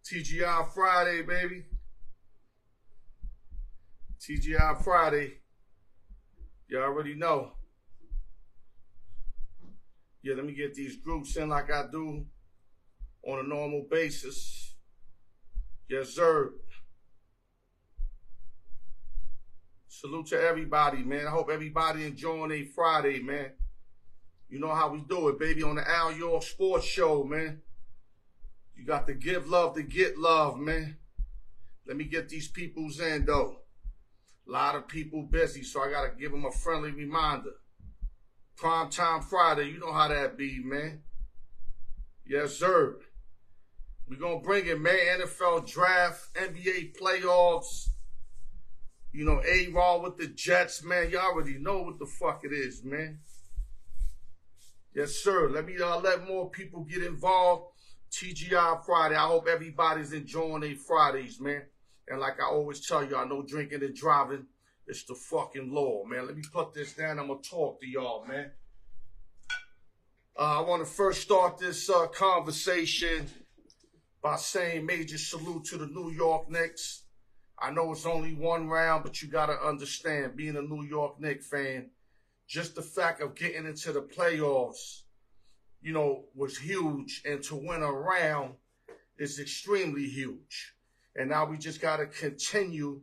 TGI Friday, baby. TGI Friday. You already know. Yeah, let me get these groups in like I do on a normal basis. Yes, sir. Salute to everybody, man. I hope everybody enjoying a Friday, man. You know how we do it, baby, on the AaRON Sports Show, man. You got to give love to get love, man. Let me get these peoples in, though. A lot of people busy, so I got to give them a friendly reminder. Primetime Friday, you know how that be, man. Yes, sir. We're going to bring it, man. NFL draft, NBA playoffs. You know, AaRON with the Jets, man. You already know what the fuck it is, man. Yes, sir. Let me let more people get involved. TGI Friday. I hope everybody's enjoying their Fridays, man. And like I always tell you, I know drinking and driving is the fucking law, man. Let me put this down. I'm going to talk to y'all, man. I want to first start this conversation by saying major salute to the New York Knicks. I know it's only one round, but you got to understand, being a New York Knicks fan, just the fact of getting into the playoffs, you know, was huge. And to win a round is extremely huge. And now we just got to continue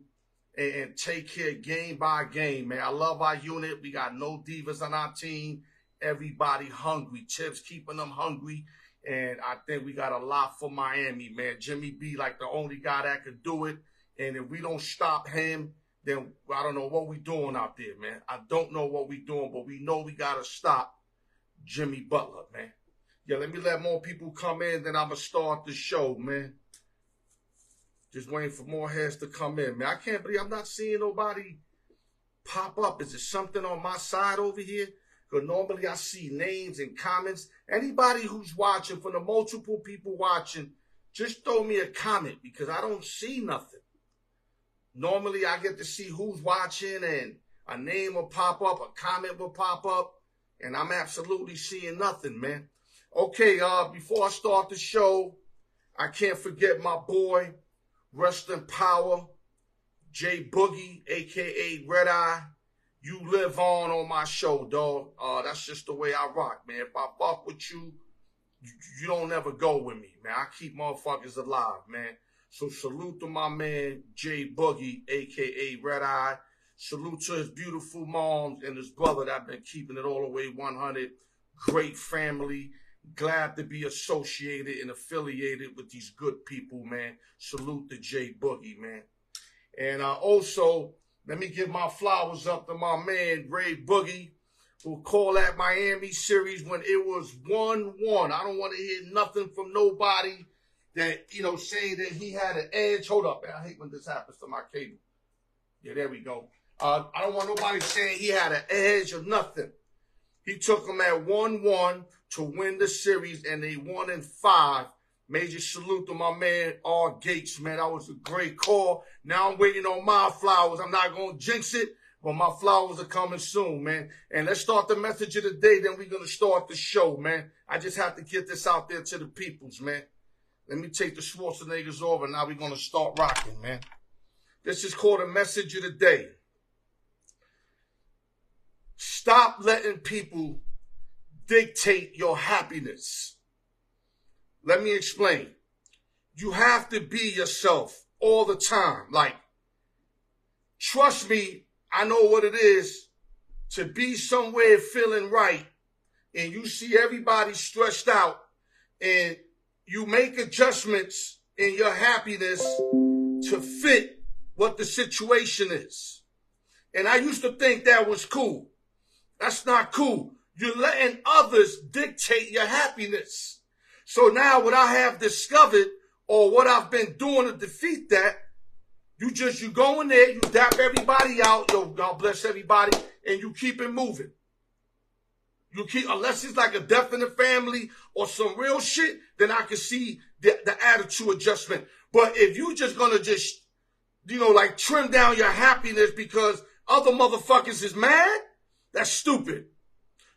and take care game by game, man. I love our unit. We got no divas on our team. Everybody hungry. Tips keeping them hungry. And I think we got a lot for Miami, man. Jimmy B, like the only guy that could do it. And if we don't stop him, then I don't know what we doing out there, man. I don't know what we doing, but we know we got to stop Jimmy Butler, man. Yeah, let me let more people come in, then I'm going to start the show, man. Just waiting for more heads to come in, man. I can't believe I'm not seeing nobody pop up. Is there something on my side over here? Because normally I see names and comments. Anybody who's watching, from the multiple people watching, just throw me a comment because I don't see nothing. Normally I get to see who's watching and a name will pop up, a comment will pop up, and I'm absolutely seeing nothing, man. Okay, before I start the show, I can't forget my boy, rest in power, J Boogie, a.k.a. Red Eye. You live on my show, dog. That's just the way I rock, man. If I fuck with you, you don't ever go with me, man. I keep motherfuckers alive, man. So salute to my man, J Boogie, a.k.a. Red Eye. Salute to his beautiful moms and his brother that been keeping it all the way 100. Great family. Glad to be associated and affiliated with these good people, man. Salute to J Boogie, man. And also, let me give my flowers up to my man, Ray Boogie, who called that Miami series when it was 1-1. I don't want to hear nothing from nobody that, you know, saying that he had an edge. Hold up, man. I hate when this happens to my cable. Yeah, there we go. I don't want nobody saying he had an edge or nothing. He took them at 1-1 to win the series, and they won in 5. Major salute to my man, R. Gates, man. That was a great call. Now I'm waiting on my flowers. I'm not going to jinx it, but my flowers are coming soon, man. And let's start the message of the day, then we're going to start the show, man. I just have to get this out there to the peoples, man. Let me take the Schwarzeneggers over, and now we're going to start rocking, man. This is called a message of the day. Stop letting people dictate your happiness. Let me explain. You have to be yourself all the time. Like, trust me, I know what it is to be somewhere feeling right, and you see everybody stressed out, and you make adjustments in your happiness to fit what the situation is. And I used to think that was cool. That's not cool. You're letting others dictate your happiness. So now what I have discovered, or what I've been doing to defeat that, you go in there, you dap everybody out, yo, God bless everybody, and you keep it moving. You keep, unless it's like a death in the family or some real shit, then I can see the attitude adjustment. But if you just gonna just, you know, like trim down your happiness because other motherfuckers is mad, that's stupid.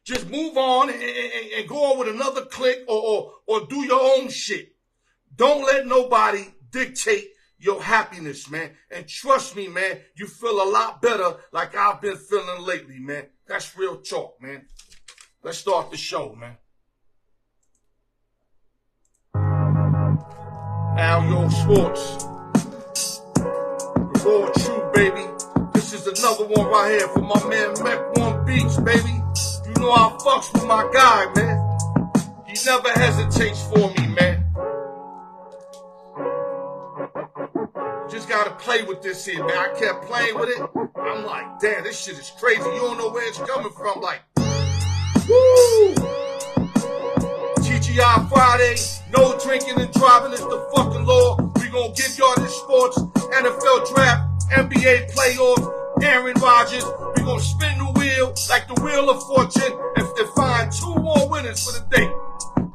Just move on and go on with another clique or do your own shit. Don't let nobody dictate your happiness, man. And trust me, man, you feel a lot better like I've been feeling lately, man. That's real talk, man. Let's start the show, man. AaRON Sports. The raw true, baby. This is another one right here for my man Mac 1 Beats, baby. You know I fucks with my guy, man. He never hesitates for me, man. Just gotta play with this here, man. I kept playing with it. I'm like, damn, this shit is crazy. You don't know where it's coming from. Like, woo! TGI Friday, no drinking and driving is the fucking law. We gonna give y'all this sports, NFL draft, NBA playoffs, Aaron Rodgers. We gonna spin the wheel like the wheel of fortune and find 2 more winners for the day.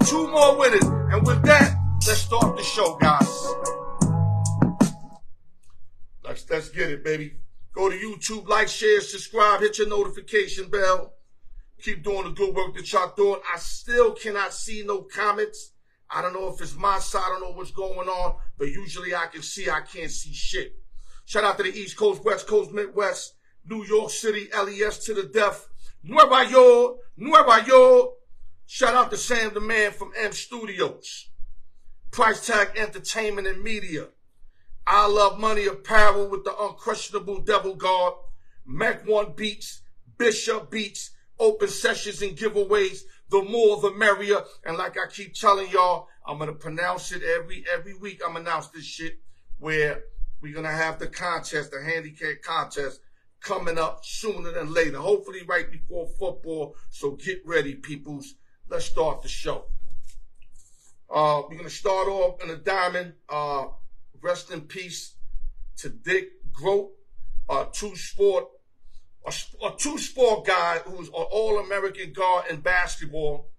2 more winners. And with that, let's start the show, guys. Let's get it, baby. Go to YouTube, like, share, subscribe, hit your notification bell. Keep doing the good work that y'all doing. I still cannot see no comments. I don't know if it's my side. I don't know what's going on. But usually I can see. I can't see shit. Shout out to the East Coast, West Coast, Midwest, New York City, LES to the death. Nueva York. Shout out to Sam the Man from M Studios. Price Tag Entertainment and Media. I Love Money Apparel with the unquestionable Devil Guard. Mac 1 Beats, Bishop Beats, open sessions and giveaways. The more the merrier. And like I keep telling y'all, I'm going to pronounce it every week. I'm going to announce this shit where we're going to have the contest, the handicap contest coming up sooner than later. Hopefully right before football. So get ready, peoples. Let's start the show. We're going to start off in a diamond. Rest in peace to Dick Groat, a two-sport guy who's an All-American guard in basketball,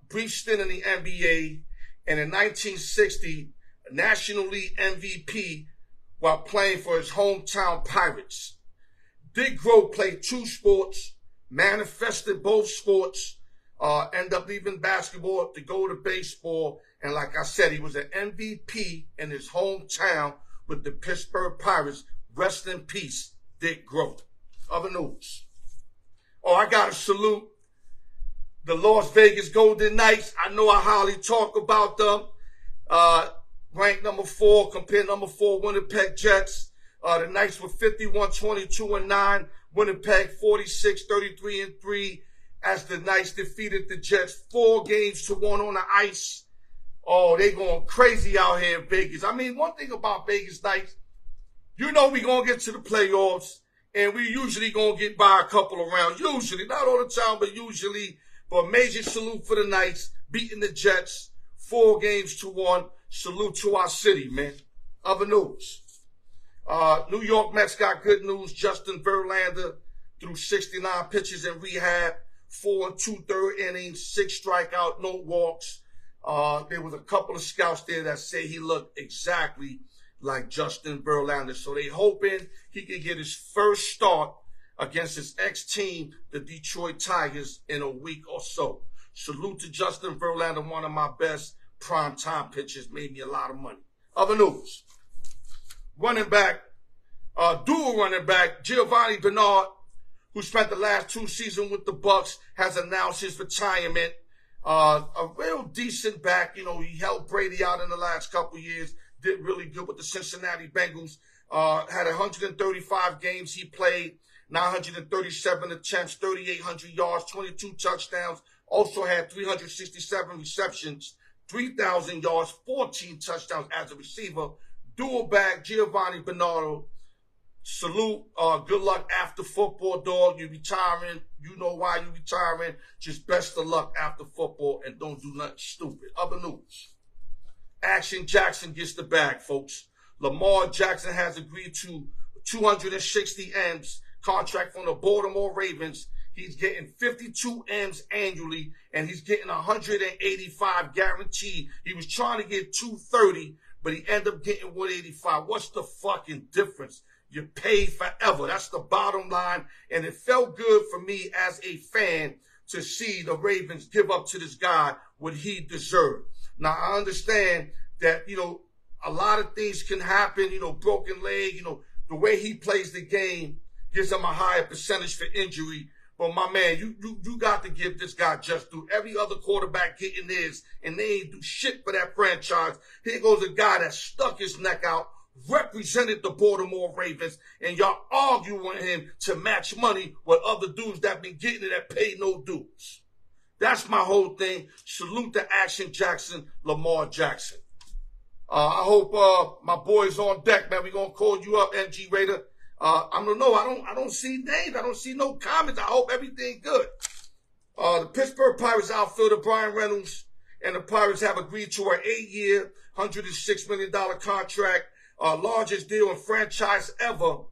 brief stint in the NBA, and in 1960, National League MVP while playing for his hometown Pirates. Dick Groat played 2 sports, manifested both sports, ended up leaving basketball to go to baseball. And like I said, he was an MVP in his hometown with the Pittsburgh Pirates. Rest in peace, Dick Groat. Other news. Oh, I got to salute the Las Vegas Golden Knights. I know I highly talk about them. Ranked number 4, compared number 4 Winnipeg Jets. The Knights were 51-22-9. Winnipeg 46-33-3. As the Knights defeated the Jets 4-1 on the ice. Oh, they going crazy out here in Vegas. I mean, one thing about Vegas Knights, you know we going to get to the playoffs, and we usually going to get by a couple of rounds. Usually, not all the time, but usually. But major salute for the Knights, beating the Jets 4-1. Salute to our city, man. Other news. New York Mets got good news. Justin Verlander threw 69 pitches in rehab, 4 2/3 innings, 6 strikeouts, no walks. There was a couple of scouts there that say he looked exactly like Justin Verlander. So they hoping he can get his first start against his ex-team, the Detroit Tigers, in a week or so. Salute to Justin Verlander, one of my best primetime pitchers, made me a lot of money. Other news. Running back, dual running back, Giovanni Bernard, who spent the last 2 seasons with the Bucks, has announced his retirement. A real decent back. You know, he helped Brady out in the last couple years. Did really good with the Cincinnati Bengals. Had 135 games he played, 937 attempts, 3,800 yards, 22 touchdowns. Also had 367 receptions, 3,000 yards, 14 touchdowns as a receiver. Dual back, Giovanni Bernardo. Salute. Good luck after football, dog. You retiring. You know why you retiring. Just best of luck after football and don't do nothing stupid. Other news. Action Jackson gets the bag, folks. Lamar Jackson has agreed to 260 M's contract from the Baltimore Ravens. He's getting 52 M's annually, and he's getting 185 guaranteed. He was trying to get 230, but he ended up getting 185. What's the fucking difference? You pay forever. That's the bottom line. And it felt good for me as a fan to see the Ravens give up to this guy what he deserved. Now, I understand that, you know, a lot of things can happen, you know, broken leg, you know, the way he plays the game gives him a higher percentage for injury. But my man, you got to give this guy just due. Every other quarterback getting his, and they ain't do shit for that franchise. Here goes a guy that stuck his neck out, represented the Baltimore Ravens, and y'all arguing with him to match money with other dudes that been getting it that pay no dues. That's my whole thing. Salute to Action Jackson, Lamar Jackson. I hope my boys on deck, man. We gonna call you up, MG Raider. I don't know. I don't see names. I don't see no comments. I hope everything good. The Pittsburgh Pirates outfielder Brian Reynolds and the Pirates have agreed to an 8-year, $106 million contract, largest deal in franchise ever.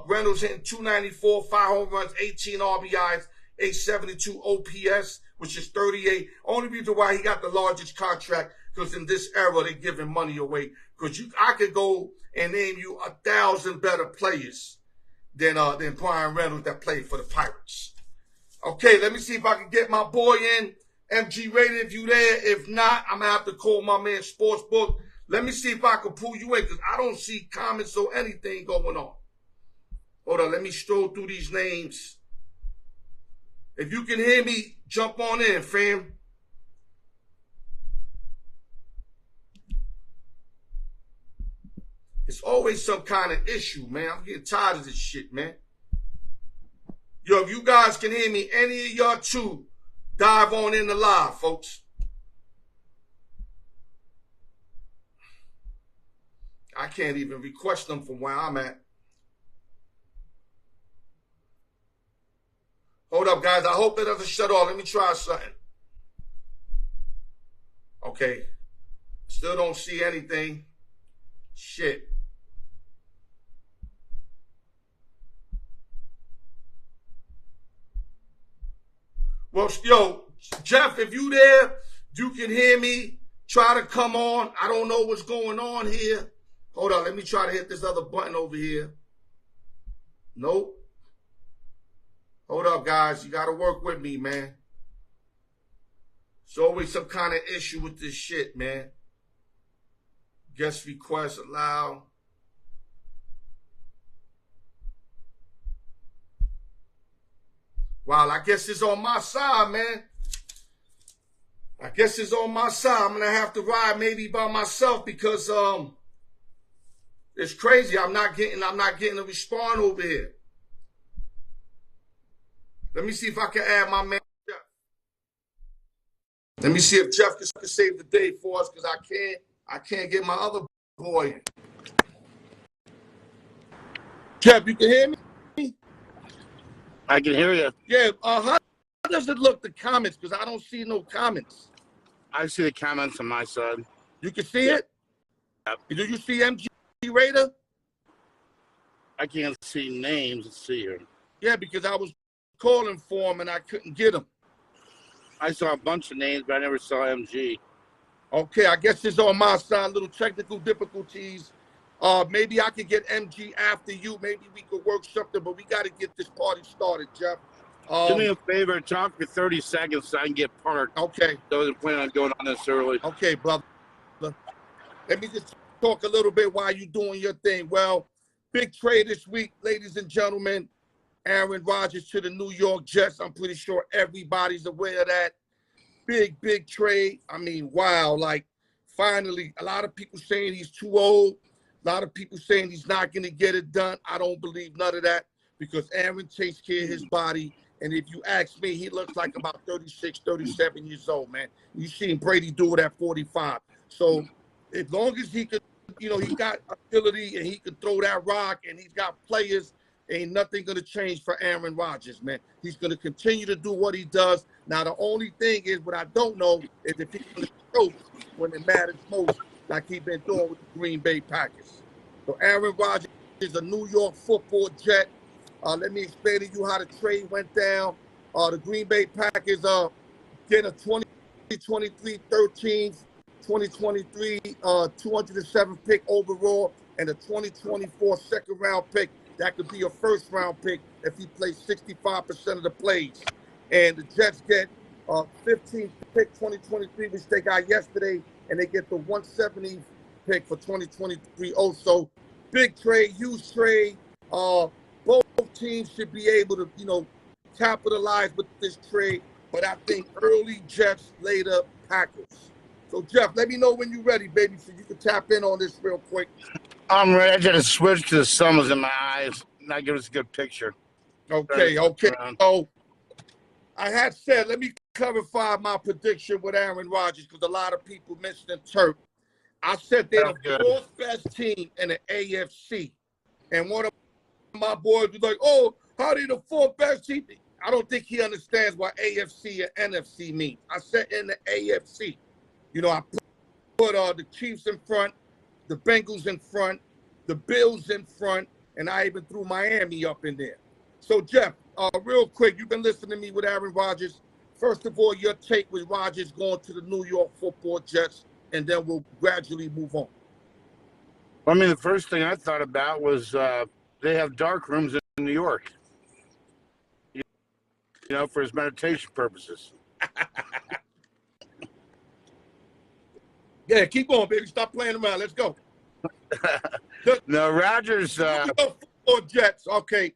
Reynolds hitting .294, 5 home runs, 18 RBIs, 872 OPS, which is 38. Only reason why he got the largest contract because in this era they're giving money away. Because I could go and name you 1,000 better players than Brian Reynolds that played for the Pirates. Okay, let me see if I can get my boy in. MG Raider, if you there. If not, I'm going to have to call my man Sportsbook. Let me see if I can pull you in because I don't see comments or anything going on. Hold on, let me stroll through these names. If you can hear me, jump on in, fam. It's always some kind of issue, man. I'm getting tired of this shit, man. Yo, if you guys can hear me, any of y'all two, dive on in the live, folks. I can't even request them from where I'm at. Hold up, guys. I hope it doesn't shut off. Let me try something. Okay. Still don't see anything. Shit. Well, yo, Jeff, if you there, you can hear me. Try to come on. I don't know what's going on here. Hold on. Let me try to hit this other button over here. Nope. Hold up, guys. You got to work with me, man. There's always some kind of issue with this shit, man. Guest request allowed. Wow, I guess it's on my side, man. I guess it's on my side. I'm going to have to ride maybe by myself because it's crazy. I'm not getting a response over here. Let me see if I can add my man Jeff. Let me see if Jeff can save the day for us because I can't get my other boy in. Jeff, you can hear me? I can hear you. Yeah, how does it look, the comments? Because I don't see no comments. I see the comments on my side. You can see it? Yep. Do you see MG Raider? I can't see names. Let's see here. Yeah, because I was calling for him and I couldn't get him. I saw a bunch of names, but I never saw MG. Okay, I guess it's on my side. Little technical difficulties. Maybe I could get MG after you. Maybe we could work something, but we got to get this party started, Jeff. Do me a favor, talk for 30 seconds so I can get parked. Okay. I wasn't planning on going on this early. Okay, brother. Let me just talk a little bit while you're doing your thing. Well, big trade this week, ladies and gentlemen. AaRON Rodgers to the New York Jets. I'm pretty sure everybody's aware of that. Big trade. I mean, wow. Like, finally, a lot of people saying he's too old. A lot of people saying he's not going to get it done. I don't believe none of that because AaRON takes care of his body. And if you ask me, he looks like about 36, 37 years old, man. You seen Brady do it at 45. So as long as he could, you know, he got ability and he could throw that rock and he's got players, ain't nothing going to change for AaRON Rodgers, man. He's going to continue to do what he does. Now, the only thing is what I don't know is if he's going to choke when it matters most, like he's been doing with the Green Bay Packers. So AaRON Rodgers is a New York football Jet. Let me explain to you how the trade went down. The Green Bay Packers get a 2023 13th, 2023 207th pick overall, and a 2024 second-round pick. That could be a first-round pick if he plays 65% of the plays. And the Jets get 15th pick 2023, which they got yesterday, and they get the 170 pick for 2023. Also, big trade, huge trade. Both teams should be able to, capitalize with this trade. But I think early Jets, later Packers. So, Jeff, let me know when you're ready, baby, so you can tap in on this real quick. I'm ready. I got to switch because the sun was in my eyes. Not give us a good picture. Okay. So, I had said, let me clarify my prediction with AaRON Rodgers because a lot of people mentioned Turk. I said they're the fourth best team in the AFC. And one of my boys was like, oh, how are they the fourth best team? I don't think he understands what AFC and NFC means. I said in the AFC. I put the Chiefs in front, the Bengals in front, the Bills in front, and I even threw Miami up in there. So, Jeff, real quick, you've been listening to me with AaRON Rodgers. First of all, your take with Rodgers going to the New York Football Jets, and then we'll gradually move on. I mean, the first thing I thought about was they have dark rooms in New York, for his meditation purposes. Yeah, keep going, baby. Stop playing around. Let's go. No, Rodgers. Football Jets. Okay.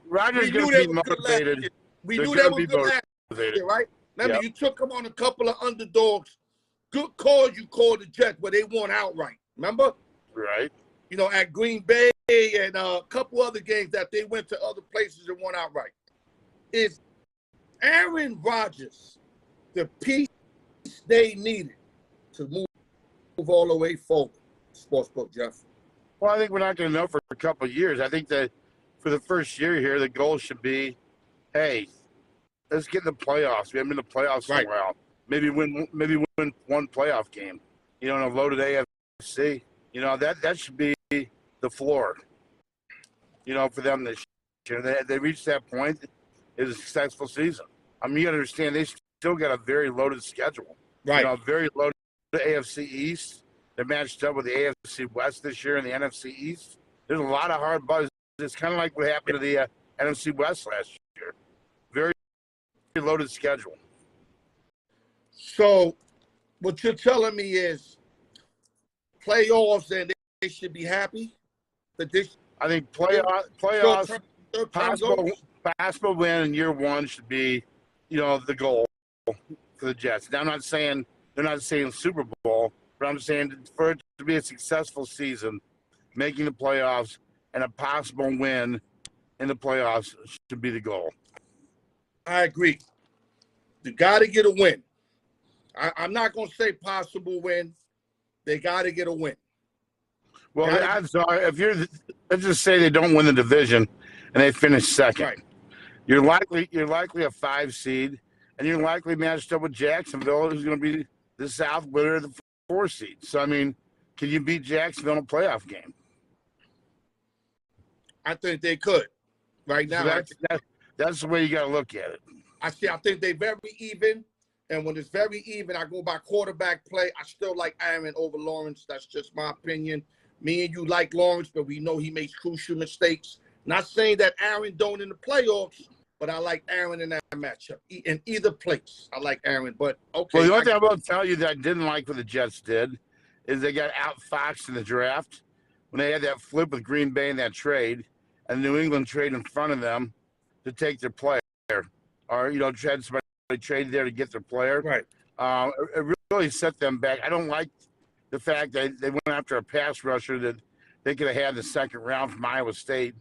Rodgers going to be motivated. We knew they were good last year, right? Remember, you took them on a couple of underdogs. Good calls you called the Jets, but they won outright. Remember? Right. At Green Bay and a couple other games that they went to other places and won outright. Is AaRON Rodgers the piece they needed to move all the way forward? Sportsbook, Jeff. Well, I think we're not going to know for a couple of years. I think that for the first year here, the goal should be, hey, let's get in the playoffs. We haven't been in the playoffs in a while. Maybe win one playoff game. In a loaded AFC. That should be the floor. For them this year. They reached that point. It was a successful season. I mean, you got to understand they still got a very loaded schedule. Right. Very loaded AFC East. They're matched up with the AFC West this year and the NFC East. There's a lot of hard buzz. It's kind of like what happened to the NFC West last year. Very loaded schedule. So what you're telling me is playoffs and they should be happy? I think playoffs, possible win in year one should be, the goal for the Jets. Now, I'm not saying they're not saying Super Bowl, but I'm saying for it to be a successful season, making the playoffs and a possible win in the playoffs should be the goal. I agree. You got to get a win. I'm not going to say possible win. They got to get a win. Well, the odds are, let's just say they don't win the division and they finish second. Right. You're likely a 5 seed, and you're likely matched up with Jacksonville, who's going to be the South winner of the 4 seed. So, I mean, can you beat Jacksonville in a playoff game? I think they could. Right now, so that's the way you got to look at it. I think they're very even, and when it's very even, I go by quarterback play. I still like AaRON over Lawrence. That's just my opinion. Me and you like Lawrence, but we know he makes crucial mistakes. Not saying that AaRON don't in the playoffs, but I like AaRON in that matchup. In either place, I like AaRON. But okay. Well, the only thing I will tell you that I didn't like what the Jets did is they got outfoxed in the draft when they had that flip with Green Bay in that trade, and New England trade in front of them to take their player, or tried somebody trade there to get their player. Right. It really set them back. I don't like the fact that they went after a pass rusher that they could have had the second round from Iowa State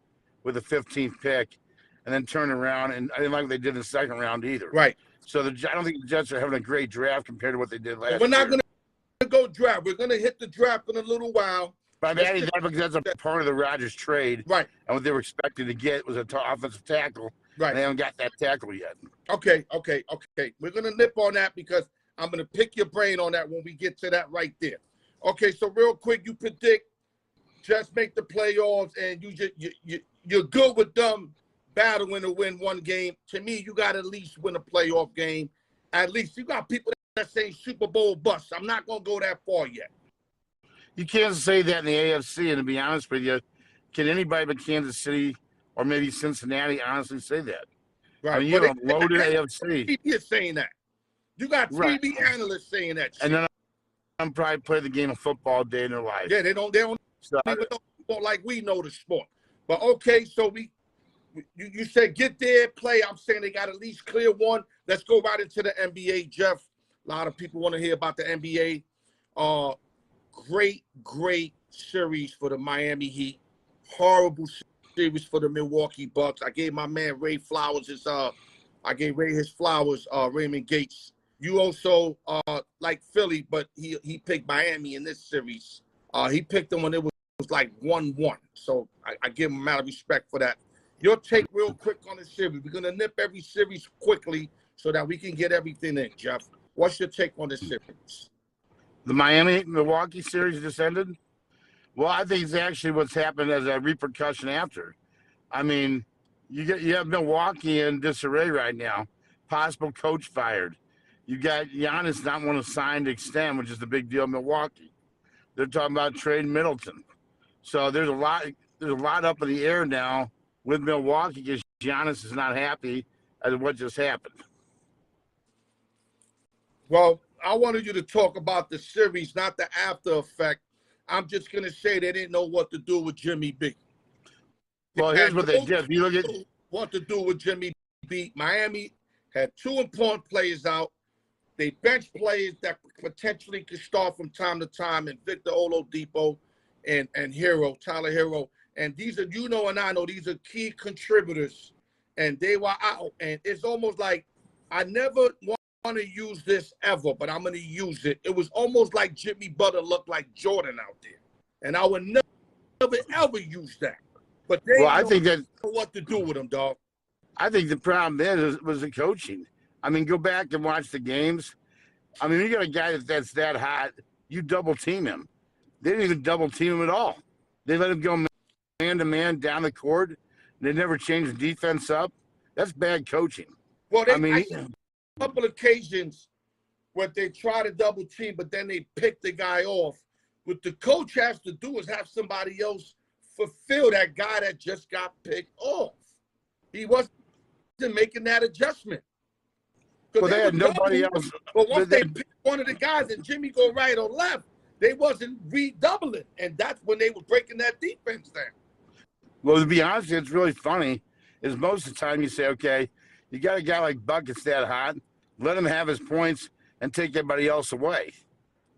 with the 15th pick, and then turn around, and I didn't like what they did in the second round either. Right. So I don't think the Jets are having a great draft compared to what they did last year. We're not going to go draft. We're going to hit the draft in a little while. But I'm adding that because that's a part of the Rodgers trade. Right. And what they were expecting to get was an offensive tackle. Right. And they haven't got that tackle yet. Okay. We're going to nip on that because I'm going to pick your brain on that when we get to that right there. Okay, so real quick, you predict Jets make the playoffs, and you're good with them battling to win one game. To me, you got to at least win a playoff game. At least you got people that say Super Bowl bust. I'm not going to go that far yet. You can't say that in the AFC, and to be honest with you, can anybody but Kansas City or maybe Cincinnati honestly say that? Right. I mean, you have a loaded AFC. You're saying that. You got TV analysts saying that shit. them probably play the game of football all day in their life. Yeah, they don't So, even know sport like we know the sport. But okay, so you said get there, play. I'm saying they got at least clear one. Let's go right into the NBA, Jeff. A lot of people want to hear about the NBA. Great series for the Miami Heat. Horrible series for the Milwaukee Bucks. I gave my man Ray flowers I gave Ray his flowers, Raymond Gates. You also like Philly, but he picked Miami in this series. He picked them when it was like 1-1. So I give him a amount of respect for that. Your take real quick on the series. We're gonna nip every series quickly so that we can get everything in, Jeff. What's your take on this series? The Miami-Milwaukee series just ended? Well, I think it's actually what's happened as a repercussion after. I mean, you have Milwaukee in disarray right now. Possible coach fired. You got Giannis not want to sign to extend, which is the big deal in Milwaukee. They're talking about trading Middleton. So there's a lot up in the air now with Milwaukee because Giannis is not happy at what just happened. Well, I wanted you to talk about the series, not the after effect. I'm just going to say they didn't know what to do with Jimmy B. Well, here's what they did. You look at what to do with Jimmy B. Miami had two important players out. They bench players that potentially could start from time to time, and Victor Oladipo and Tyler Hero. And these are, and I know, these are key contributors. And they were out. And it's almost like I never want to use this ever, but I'm going to use it. It was almost like Jimmy Butler looked like Jordan out there. And I would never, ever use that. But they I think that know what to do with him, dog. I think the problem was the coaching. I mean, go back and watch the games. I mean, you got a guy that's that hot, you double team him. They didn't even double team him at all. They let him go man-to-man down the court. They never changed the defense up. That's bad coaching. Well, a couple occasions where they try to double team, but then they pick the guy off. What the coach has to do is have somebody else fulfill that guy that just got picked off. He wasn't making that adjustment. Well, they had nobody else. But once they picked one of the guys and Jimmy go right or left, they wasn't redoubling. And that's when they were breaking that defense down. Well, to be honest, it's really funny is most of the time you say, okay, you got a guy like Buckets that hot, let him have his points and take everybody else away.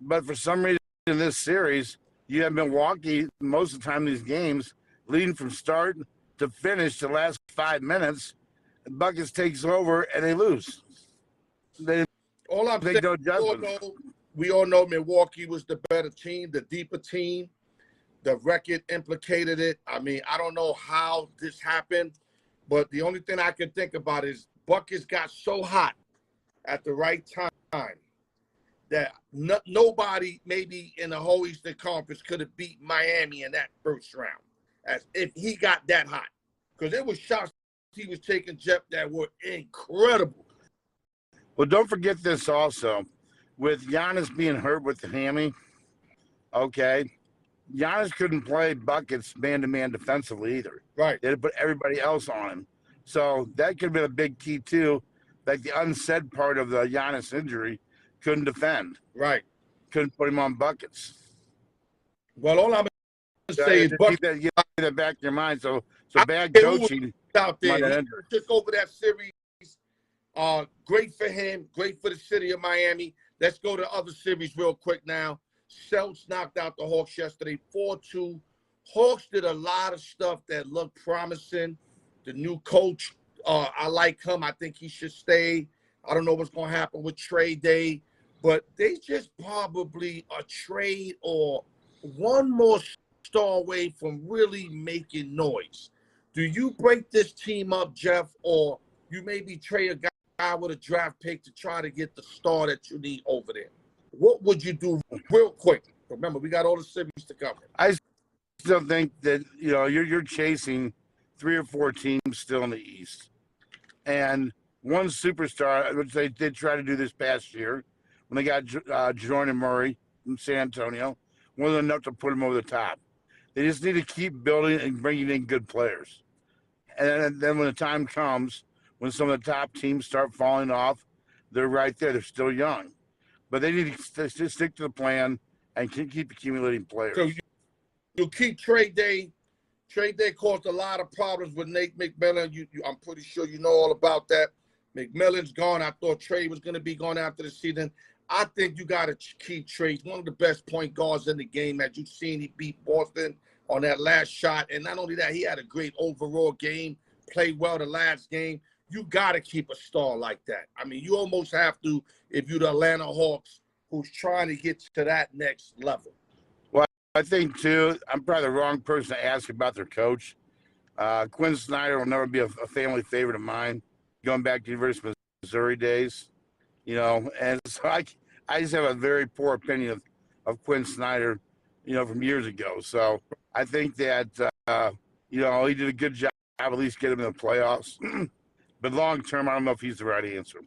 But for some reason in this series, you have Milwaukee most of the time in these games leading from start to finish the last 5 minutes. Buckets takes over and they lose. All I'm saying, we all know Milwaukee was the better team, the deeper team. The record implicated it. I mean, I don't know how this happened, but the only thing I can think about is Buckets got so hot at the right time that nobody maybe in the whole Eastern Conference could have beat Miami in that first round as if he got that hot. Because there was shots he was taking, Jeff, that were incredible. Well, don't forget this also. With Giannis being hurt with the hammy, okay, Giannis couldn't play Buckets man-to-man defensively either. Right. They had to put everybody else on him. So that could have been a big key, too. Like the unsaid part of the Giannis injury, couldn't defend. Right. Couldn't put him on Buckets. Well, all I'm going to say is keep that back in your mind. So bad coaching out there. He took over that series. Great for him. Great for the city of Miami. Let's go to other series real quick now. Celtics knocked out the Hawks yesterday, 4-2. Hawks did a lot of stuff that looked promising. The new coach, I like him. I think he should stay. I don't know what's going to happen with trade day, but they just probably a trade or one more star away from really making noise. Do you break this team up, Jeff, or you maybe trade a guy with a draft pick to try to get the star that you need over there? What would you do real quick? Remember, we got all the series to cover. I still think that, you're chasing 3 or 4 teams still in the East. And one superstar, which they did try to do this past year, when they got Jordan Murray from San Antonio, wasn't enough to put him over the top. They just need to keep building and bringing in good players. And then when the time comes, when some of the top teams start falling off, they're right there. They're still young. but they need to stick to the plan and keep accumulating players. So you keep trade day. Trade day caused a lot of problems with Nate McMillan. I'm pretty sure you know all about that. McMillan's gone. I thought Trey was going to be gone after the season. I think you got to keep Trey. He's one of the best point guards in the game. As you've seen, he beat Boston on that last shot. And not only that, he had a great overall game, played well the last game. You got to keep a star like that. I mean, you almost have to if you're the Atlanta Hawks who's trying to get to that next level. Well, I think, too, I'm probably the wrong person to ask about their coach. Quinn Snyder will never be a family favorite of mine, going back to University of Missouri days, you know. And so I just have a very poor opinion of Quinn Snyder, you know, from years ago. So I think that, you know, he did a good job, at least get him in the playoffs. But long term, I don't know if he's the right answer.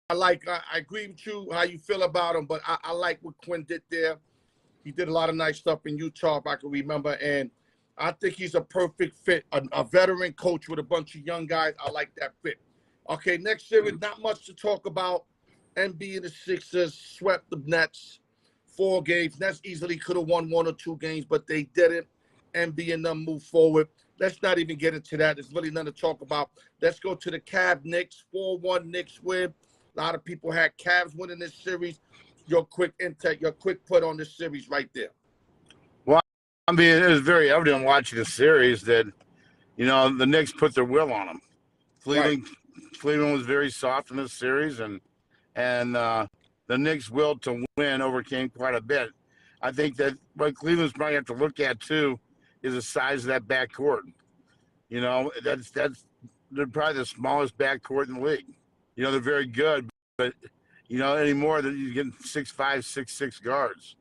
I agree with you how you feel about him, but I like what Quinn did there. He did a lot of nice stuff in Utah, if I can remember, and I think he's a perfect fit, a veteran coach with a bunch of young guys. I like that fit. Okay, next series, not much to talk about. NBA and the Sixers swept the Nets 4 games. Nets easily could have won 1 or 2 games, but they didn't. NBA and them move forward. Let's not even get into that. There's really nothing to talk about. Let's go to the Cavs Knicks. 4-1 Knicks win. A lot of people had Cavs winning this series. Your quick intake, your quick put on this series right there. Well, I mean, it was very evident watching the series that, you know, the Knicks put their will on them. Cleveland was very soft in this series, and the Knicks' will to win overcame quite a bit. I think that what Cleveland's probably have to look at too is the size of that backcourt. You know, they're probably the smallest backcourt in the league. You know, they're very good, but you know, anymore that you get 6'5", 6'6" guards.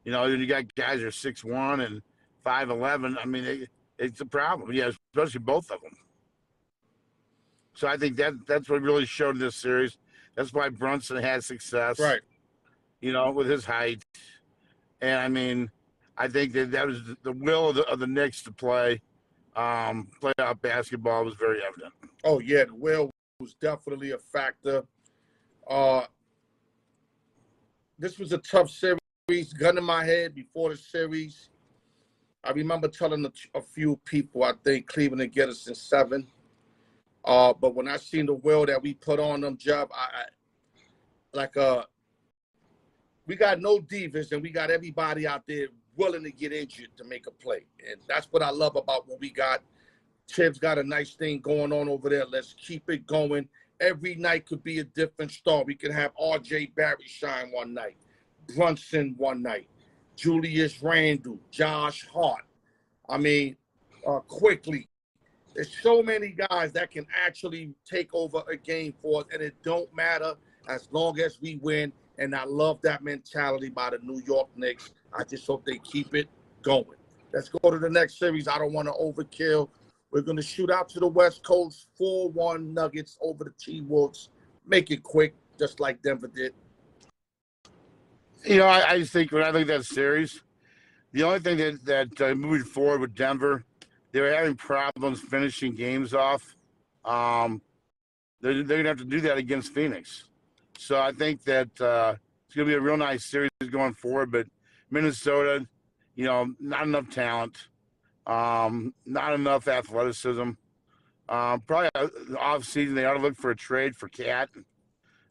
You know, then you got guys that are 6'1" and 5'11". I mean, it's a problem. Yeah, especially both of them. So I think that's what really showed in this series. That's why Brunson had success. Right. You know, with his height. And I mean, I think that was the will of the Knicks to play playoff basketball was very evident. Oh yeah, the will was definitely a factor. This was a tough series. Gun in my head before the series. I remember telling a few people I think Cleveland would get us in 7. But when I seen the will that we put on them, Jeff, we got no divas and we got everybody out there willing to get injured to make a play. And that's what I love about what we got. Tibbs got a nice thing going on over there. Let's keep it going. Every night could be a different star. We could have R.J. Barry shine one night, Brunson one night, Julius Randle, Josh Hart. I mean, quickly. There's so many guys that can actually take over a game for us, and it don't matter as long as we win. And I love that mentality by the New York Knicks. I just hope they keep it going. Let's go to the next series. I don't want to overkill. We're going to shoot out to the West Coast, 4-1 Nuggets over the T-Wolves. Make it quick, just like Denver did. You know, I just think when I look at that series, the only thing that moving forward with Denver, they were having problems finishing games off. They're going to have to do that against Phoenix. So I think that it's going to be a real nice series going forward. But Minnesota, you know, not enough talent, not enough athleticism. Probably the offseason, they ought to look for a trade for Cat.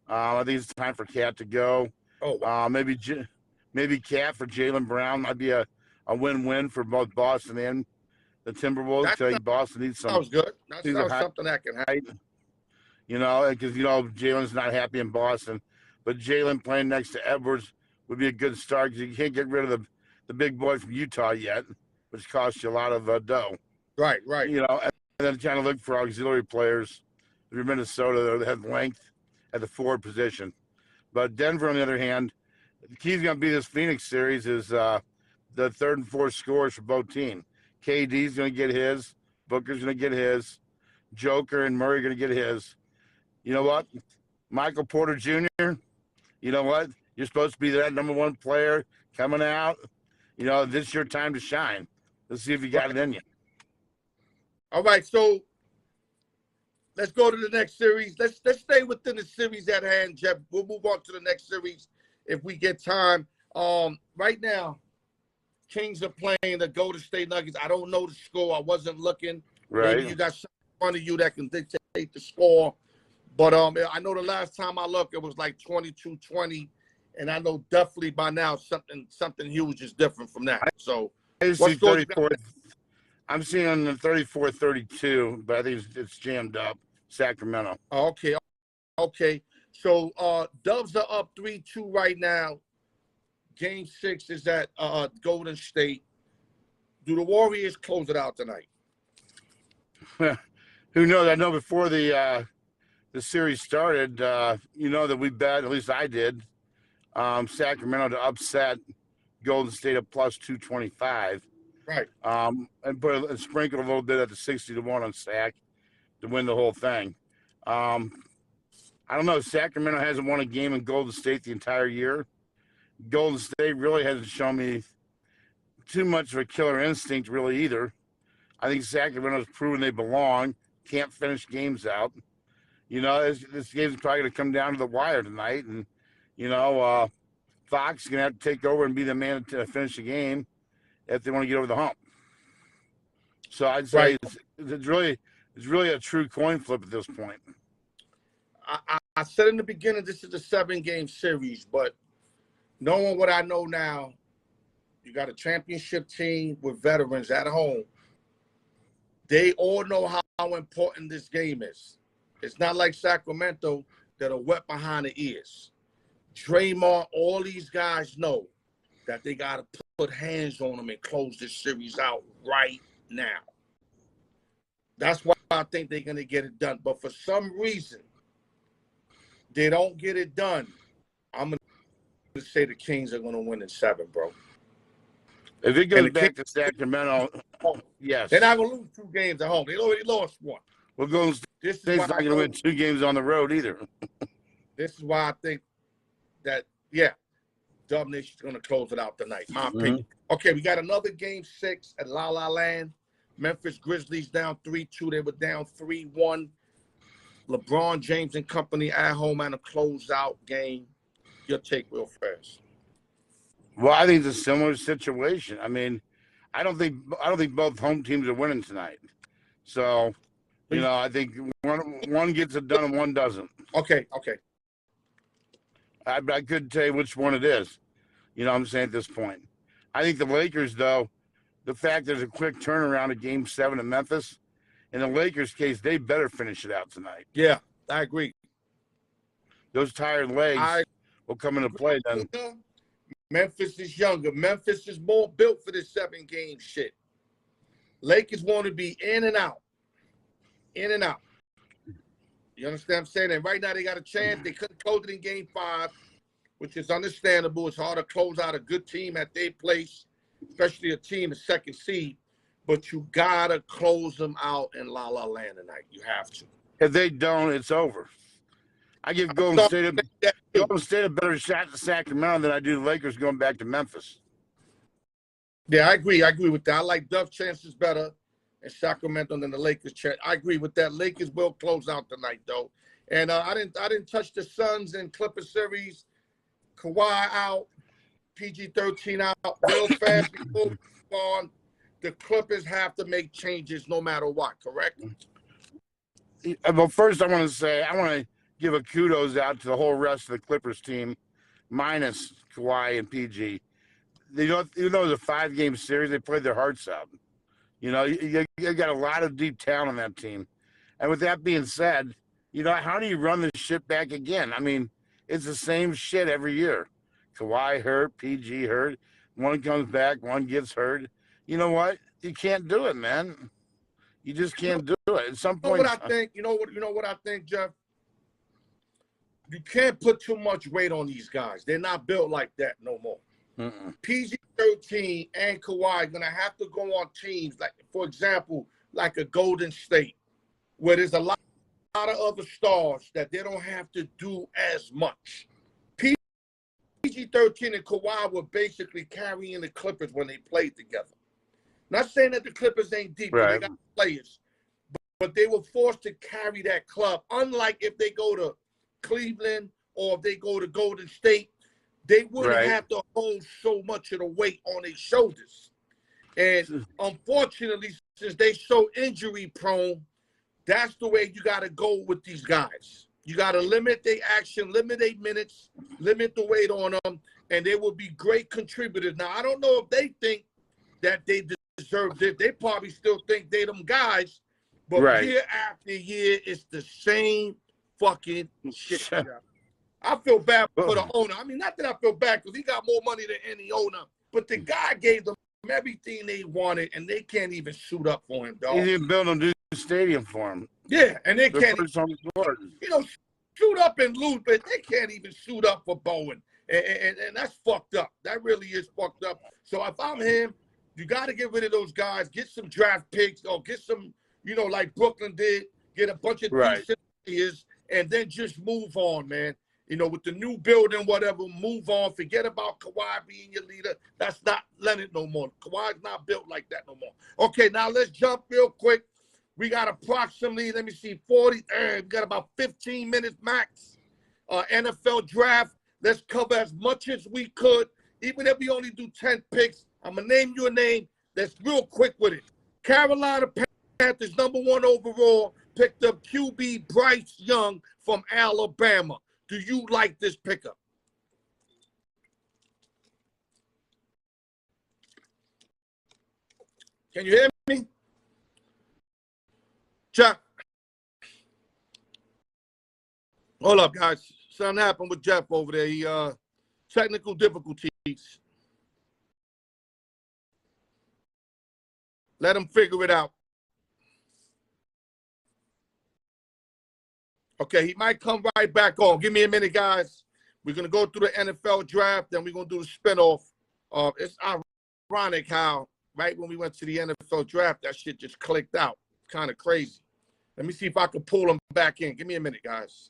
I think it's time for Cat to go. Oh, maybe Cat for Jaylen Brown might be a win-win for both Boston and the Timberwolves. Boston needs some. That was good. That was something that can happen. You know, because, you know, Jalen's not happy in Boston. But Jalen playing next to Edwards would be a good start because you can't get rid of the big boy from Utah yet, which costs you a lot of dough. Right. You know, and then trying to look for auxiliary players. If you're Minnesota, they have length at the forward position. But Denver, on the other hand, the key's going to be this Phoenix series is the third and fourth scores for both teams. KD's going to get his. Booker's going to get his. Joker and Murray are going to get his. You know what? Michael Porter Jr., you know what? You're supposed to be that number 1 player coming out. You know, this is your time to shine. Let's see if you got it in you. All right, so let's go to the next series. Let's stay within the series at hand, Jeff. We'll move on to the next series. if we get time. Right now, Kings are playing the Golden State Nuggets. I don't know the score. I wasn't looking. Right. Maybe you got something in front of you that can dictate the score. But I know the last time I looked, it was like 22-20. And I know definitely by now something huge is different from that. So I see 34. I'm seeing the 34-32, but I think it's jammed up. Sacramento. Okay. So Dubs are up 3-2 right now. Game 6 is at Golden State. Do the Warriors close it out tonight? Who knows? I know before the series started, you know that we bet, at least I did, Sacramento to upset Golden State at plus 225. Right. And sprinkle a little bit at the 60-1 on Sac to win the whole thing. I don't know. Sacramento hasn't won a game in Golden State the entire year. Golden State really hasn't shown me too much of a killer instinct, really, either. I think Sacramento's proven they belong, can't finish games out. You know, this game's probably going to come down to the wire tonight. And, you know, Fox is going to have to take over and be the man to finish the game if they want to get over the hump. So I'd say it's really a true coin flip at this point. I said in the beginning this is a 7-game series, but knowing what I know now, you got a championship team with veterans at home. They all know how important this game is. It's not like Sacramento that are wet behind the ears. Draymond, all these guys know that they got to put hands on them and close this series out right now. That's why I think they're going to get it done. But for some reason, they don't get it done. I'm going to say the Kings are going to win in 7, bro. If it goes back to Sacramento, yes. They're not going to lose 2 games at home. They already lost 1. Well, Golden State's not going to win 2 games on the road either. This is why I think that, yeah, Dub Nation's going to close it out tonight, my opinion. Okay, we got another Game 6 at La La Land. Memphis Grizzlies down 3-2. They were down 3-1. LeBron James and company at home and a closeout game. Your take real fast. Well, I think it's a similar situation. I mean, I don't think both home teams are winning tonight. So, you know, I think one gets it done and one doesn't. Okay. I couldn't tell you which one it is. You know what I'm saying at this point. I think the Lakers, though, the fact there's a quick turnaround at Game 7 in Memphis, in the Lakers' case, they better finish it out tonight. Yeah, I agree. Those tired legs will come into play then. Memphis is younger. Memphis is more built for this 7-game shit. Lakers want to be in and out. In and out. You understand what I'm saying? And right now they got a chance. They couldn't close it in Game 5, which is understandable. It's hard to close out a good team at their place, especially a team, a second seed. But you got to close them out in La La Land tonight. You have to. If they don't, it's over. I give Golden State a better shot to Sacramento than I do the Lakers going back to Memphis. Yeah, I agree. I agree with that. I like Duff's chances better in Sacramento than the Lakers' chance. I agree with that. Lakers will close out tonight, though. And I didn't touch the Suns and Clippers series. Kawhi out, PG-13 out, real fast before we move on. The Clippers have to make changes no matter what, correct? Well, first I want to give a kudos out to the whole rest of the Clippers team, minus Kawhi and PG. Even though it was a 5-game series, they played their hearts out. You know, you got a lot of deep talent on that team. And with that being said, you know, how do you run this shit back again? I mean, it's the same shit every year. Kawhi hurt, PG hurt. One comes back, one gets hurt. You know what? You can't do it, man. You just can't do it. At some point, you know what I think, Jeff? You can't put too much weight on these guys. They're not built like that no more. PG-13 and Kawhi are going to have to go on teams, like, for example, like a Golden State, where there's a lot of other stars that they don't have to do as much. PG-13 and Kawhi were basically carrying the Clippers when they played together. Not saying that the Clippers ain't deep, right. They got players, but they were forced to carry that club. Unlike if they go to Cleveland or if they go to Golden State, they wouldn't Right. have to hold so much of the weight on their shoulders. And unfortunately, since they so injury prone, that's the way you got to go with these guys. You got to limit their action, limit their minutes, limit the weight on them, and they will be great contributors. Now, I don't know if they think that they deserve this. They probably still think they them guys, but Right. year after year, it's the same fucking shit. I feel bad for the owner. I mean, not that I feel bad because he got more money than any owner, but the guy gave them everything they wanted, and they can't even suit up for him, dog. He didn't build a new stadium for him. Yeah, and they can't, suit up and lose, but they can't even suit up for Bowen. And that's fucked up. That really is fucked up. So if I'm him, you got to get rid of those guys, get some draft picks, or get some, like Brooklyn did, get a bunch of decent players, and then just move on, man. With the new building, whatever, move on. Forget about Kawhi being your leader. That's not Leonard no more. Kawhi's not built like that no more. Okay, now let's jump real quick. We got approximately, 40, we got about 15 minutes max. NFL draft. Let's cover as much as we could. Even if we only do 10 picks, I'm going to name you a name that's real quick with it. Carolina Panthers, #1 overall, picked up QB Bryce Young from Alabama. Do you like this pickup? Can you hear me? Jeff. Hold up, guys. Something happened with Jeff over there. He technical difficulties. Let him figure it out. Okay, he might come right back on. Give me a minute, guys. We're going to go through the NFL draft, then we're going to do the spinoff. It's ironic how right when we went to the NFL draft, that shit just clicked out. Kind of crazy. Let me see if I can pull him back in. Give me a minute, guys.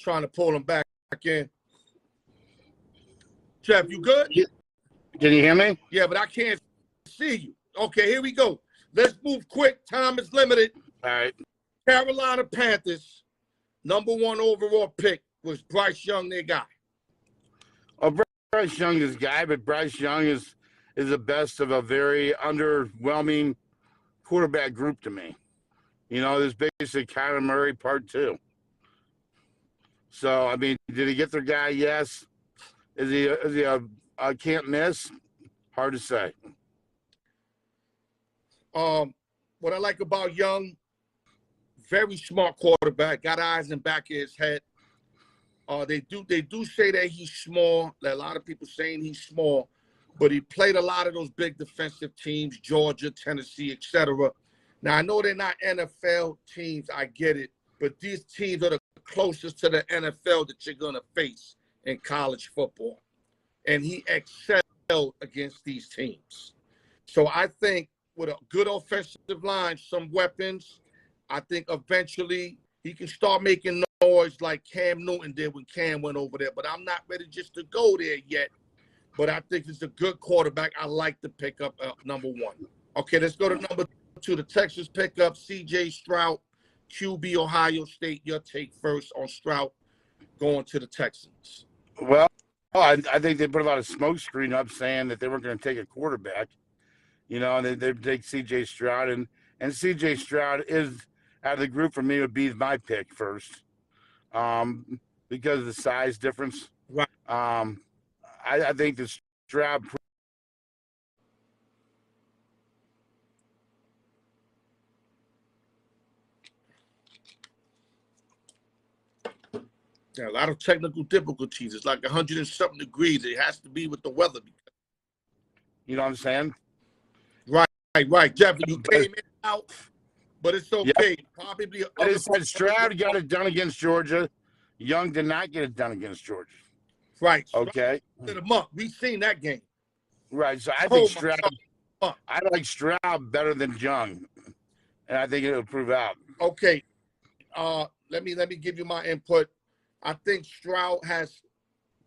Trying to pull him back in. Jeff, you good? Can you hear me? Yeah, but I can't see you. Okay, here we go. Let's move quick. Time is limited. All right. Carolina Panthers, #1 overall pick was Bryce Young, their guy. Oh, Bryce Young is guy, but Bryce Young is the best of a very underwhelming quarterback group to me. There's basically Kyler Murray part 2. So, I mean, did he get their guy? Yes. Is he a can't miss? Hard to say. What I like about Young, very smart quarterback, got eyes in back of his head. They do say that he's small. A lot of people saying he's small, but he played a lot of those big defensive teams, Georgia, Tennessee, etc. Now I know they're not NFL teams, I get it, but these teams are the closest to the NFL that you're gonna face in college football, and he excelled against these teams. So I think with a good offensive line, some weapons, I think eventually he can start making noise like Cam Newton did when Cam went over there. But I'm not ready just to go there yet. But I think it's a good quarterback. I like to pick up #1. Okay, let's go to #2. The Texas pickup, C.J. Stroud, QB, Ohio State. Your take first on Stroud going to the Texans. Well, I think they put a lot of smoke screen up saying that they weren't going to take a quarterback. And they take C.J. Stroud. And C.J. Stroud is, out of the group for me, would be my pick first because of the size difference. Right. I think the Stroud – Yeah, a lot of technical difficulties. It's like 100 and something degrees. It has to be with the weather. You know what I'm saying? Right. Jeff, you came in out, but it's okay. Yep. Probably. I said Stroud got it done against Georgia. Young did not get it done against Georgia. Right. Okay. We've seen that game. Right. So I think Stroud. I like Stroud better than Young, and I think it'll prove out. Okay. Let me give you my input. I think Stroud has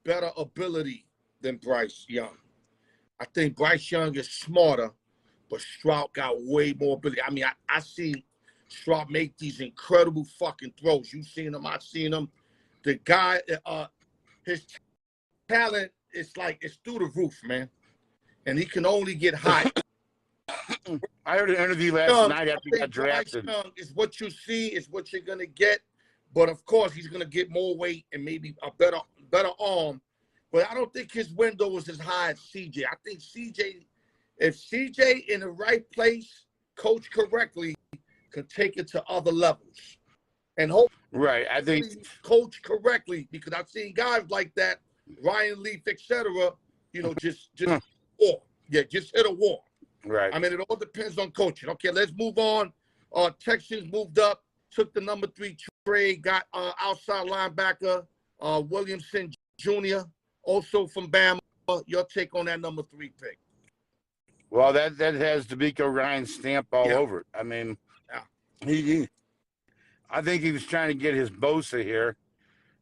better ability than Bryce Young. I think Bryce Young is smarter, but Stroud got way more ability. I mean, I see Stroud make these incredible fucking throws. You've seen him. I've seen him. The guy, his talent is like, it's through the roof, man. And he can only get high. I heard an interview last night after he got Bryce drafted. Young is what you see, is what you're going to get. But, of course, he's going to get more weight and maybe a better arm. But I don't think his window is as high as CJ. I think if CJ in the right place, coached correctly, can take it to other levels. And hopefully, right, I think, coach correctly, because I've seen guys like that, Ryan Leaf, etc. Just wall. Yeah, just hit a wall. Right. I mean, it all depends on coaching. Okay, let's move on. Texans moved up, took the number 3 trade, got outside linebacker Williamson Jr., also from Bama. Your take on that number 3 pick? Well, that has DeMeco Ryans stamp all over it. I mean, I think he was trying to get his Bosa here,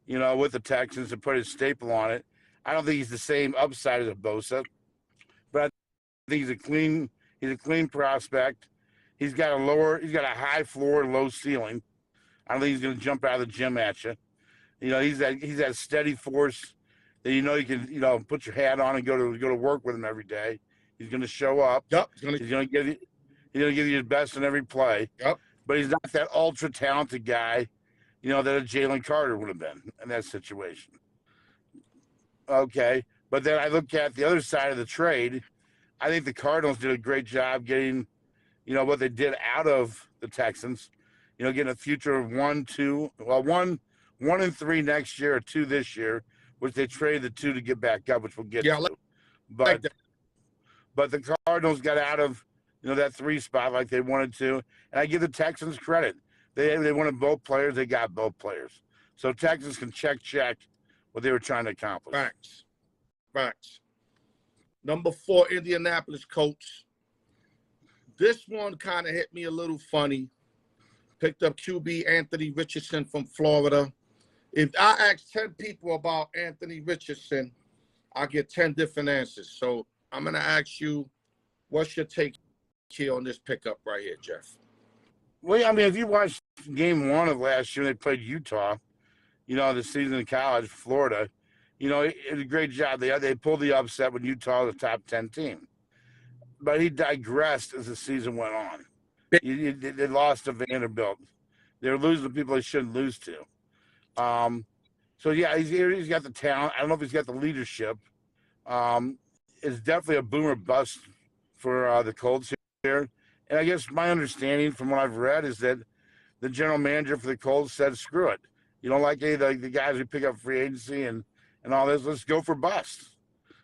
with the Texans and put his staple on it. I don't think he's the same upside as a Bosa, but I think he's a clean prospect. He's got a high floor, low ceiling. I don't think he's going to jump out of the gym at you. He's that steady force that you can put your hat on and go to work with him every day. He's going to show up. Yep. He's going to give you his best in every play. Yep. But he's not that ultra talented guy, that a Jalen Carter would have been in that situation. Okay. But then I look at the other side of the trade. I think the Cardinals did a great job getting, what they did out of the Texans, getting a future of 1 and 3 next year or 2 this year, which they traded the 2 to get back up, which we'll get to. But the Cardinals got out of, that 3 spot like they wanted to. And I give the Texans credit. They wanted both players. They got both players. So Texans can check what they were trying to accomplish. Facts. Number 4, Indianapolis Colts. This one kind of hit me a little funny. Picked up QB Anthony Richardson from Florida. If I ask 10 people about Anthony Richardson, I get 10 different answers. So I'm going to ask you, what's your take here on this pickup right here, Jeff? Well, I mean, if you watched game 1 of last year, they played Utah, the season in college, Florida, it was a great job. They pulled the upset when Utah was a top 10 team. But he digressed as the season went on. They lost to Vanderbilt. They were losing to people they shouldn't lose to. So, yeah, he's got the talent. I don't know if he's got the leadership. It's definitely a boomer bust for the Colts here. And I guess my understanding from what I've read is that the general manager for the Colts said, screw it. You don't like any of the guys who pick up free agency and all this. Let's go for bust.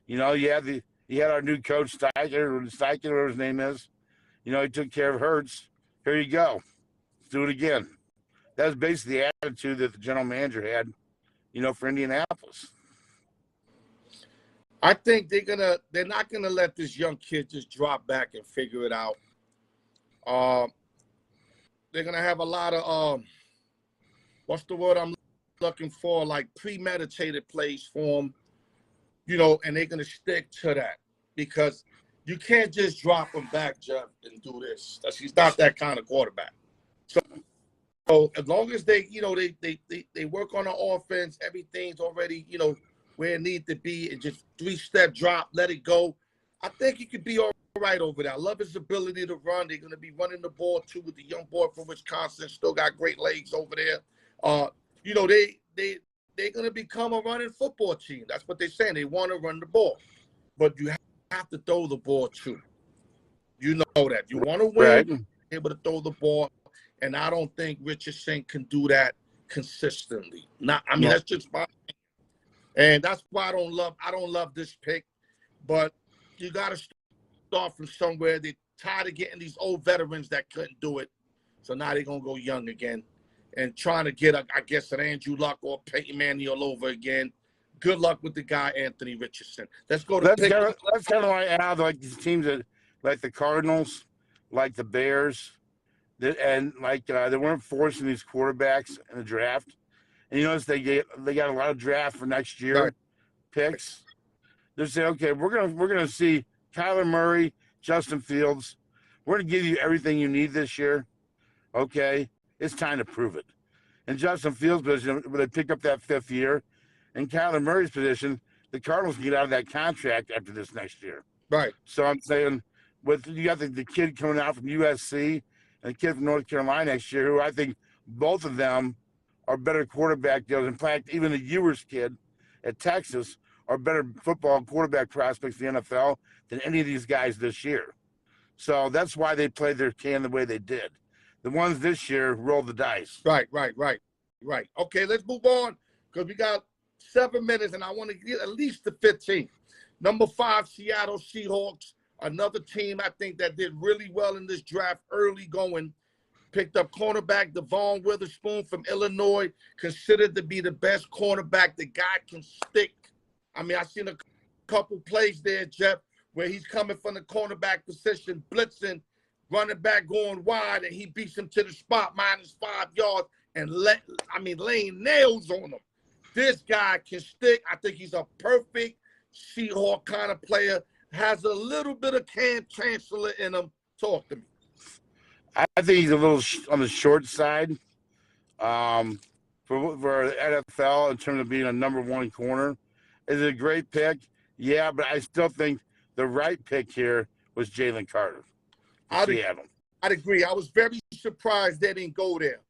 You had our new coach, Steichen, whatever his name is. He took care of Hurts. Here you go. Let's do it again. That was basically the attitude that the general manager had, for Indianapolis. I think they're not gonna let this young kid just drop back and figure it out. They're gonna have a lot of what's the word I'm looking for? Like premeditated plays for him, and they're gonna stick to that because you can't just drop him back, Jeff, and do this. He's not that kind of quarterback. So as long as they work on the offense, everything's already, where it needs to be, and just 3-step drop, let it go. I think he could be all right over there. I love his ability to run. They're going to be running the ball, too, with the young boy from Wisconsin. Still got great legs over there. They're going to become a running football team. That's what they're saying. They want to run the ball. But you have to throw the ball, too. You know that. You want to win, right, able to throw the ball. And I don't think Richardson can do that consistently. That's just my opinion. And that's why I don't love this pick. But you got to start from somewhere. They're tired of getting these old veterans that couldn't do it. So now they're going to go young again and trying to get, an Andrew Luck or Peyton Manning all over again. Good luck with the guy, Anthony Richardson. Let's go to That's kind of why I have like these teams that, like the Cardinals, like the Bears, and they weren't forcing these quarterbacks in the draft. And you notice they got a lot of draft for next year picks. They're saying, okay, we're gonna see Kyler Murray, Justin Fields, we're going to give you everything you need this year. Okay? It's time to prove it. In Justin Fields' position, when they pick up that 5th year, in Kyler Murray's position, the Cardinals can get out of that contract after this next year. Right. So I'm saying, with you got the kid coming out from USC and the kid from North Carolina next year, who I think both of them are better quarterback deals. In fact, even the Ewers kid at Texas are better football quarterback prospects in the NFL than any of these guys this year. So that's why they played their can the way they did. The ones this year rolled the dice. Right. Okay, let's move on because we got 7 minutes and I want to get at least to 15. Number 5, Seattle Seahawks, another team I think that did really well in this draft early going. Picked up cornerback Devon Witherspoon from Illinois, considered to be the best cornerback. The guy can stick. I mean, I've seen a couple plays there, Jeff, where he's coming from the cornerback position, blitzing, running back going wide, and he beats him to the spot, -5 yards, and laying nails on him. This guy can stick. I think he's a perfect Seahawk kind of player. Has a little bit of Cam Chancellor in him. Talk to me. I think he's a little on the short side for NFL in terms of being a number 1 corner. Is it a great pick? Yeah, but I still think the right pick here was Jalen Carter. Seattle. I'd agree. I was very surprised they didn't go there.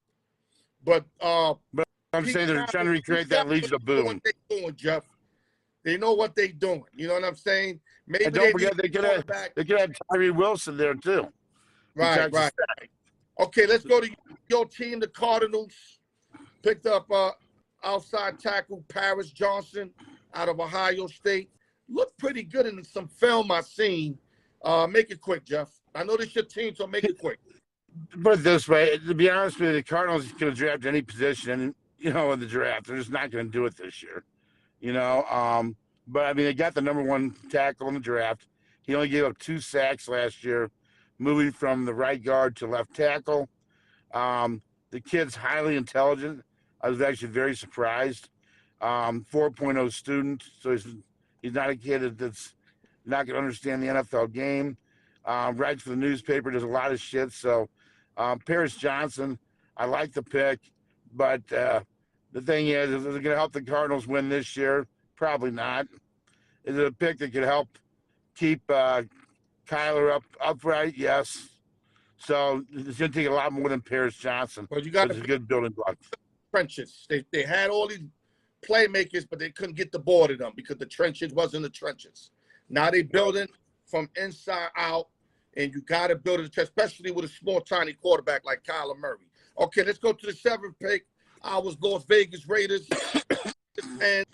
But I'm saying they're trying to recreate that Legion of Boom. What they're doing, Jeff. They know what they're doing. You know what I'm saying? Maybe and don't forget they could have Tyree Wilson there too. Right. Okay, let's go to your team, the Cardinals. Picked up outside tackle Paris Johnson out of Ohio State. Looked pretty good in some film I seen. Make it quick, Jeff. I know this is your team, so make it quick. Put it this way, to be honest with you, the Cardinals are going to draft any position, in the draft. They're just not going to do it this year, But, I mean, they got the number 1 tackle in the draft. He only gave up 2 sacks last year, moving from the right guard to left tackle. The kid's highly intelligent. I was actually very surprised. 4.0 student, so he's not a kid that's not going to understand the NFL game. Writes for the newspaper, does a lot of shit. So Paris Johnson, I like the pick, but the thing is it going to help the Cardinals win this year? Probably not. Is it a pick that could help keep Kyler upright? Yes. So it's going to take a lot more than Paris Johnson. Well, you got a good building block. Trenches. They had all these playmakers, but they couldn't get the ball to them because the trenches wasn't the trenches. Now they building from inside out, and you got to build it, especially with a small, tiny quarterback like Kyler Murray. Okay, let's go to the 7th pick. I was Las Vegas Raiders and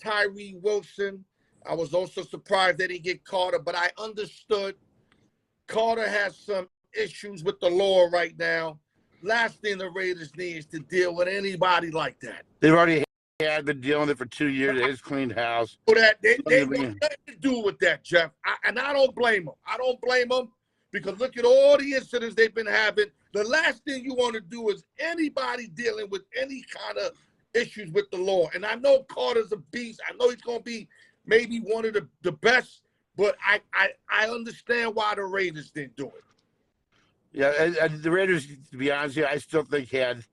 Tyree Wilson. I was also surprised they didn't get Carter, but I understood Carter has some issues with the law right now. Last thing the Raiders need is to deal with anybody like that. They've already had been dealing with it for 2 years. They just cleaned house. They want nothing to do with that, Jeff. I don't blame them. I don't blame them because look at all the incidents they've been having. The last thing you want to do is anybody dealing with any kind of issues with the law. And I know Carter's a beast. I know he's going to be maybe one of the best, but I understand why the Raiders didn't do it. Yeah, the Raiders, to be honest with you, I still think had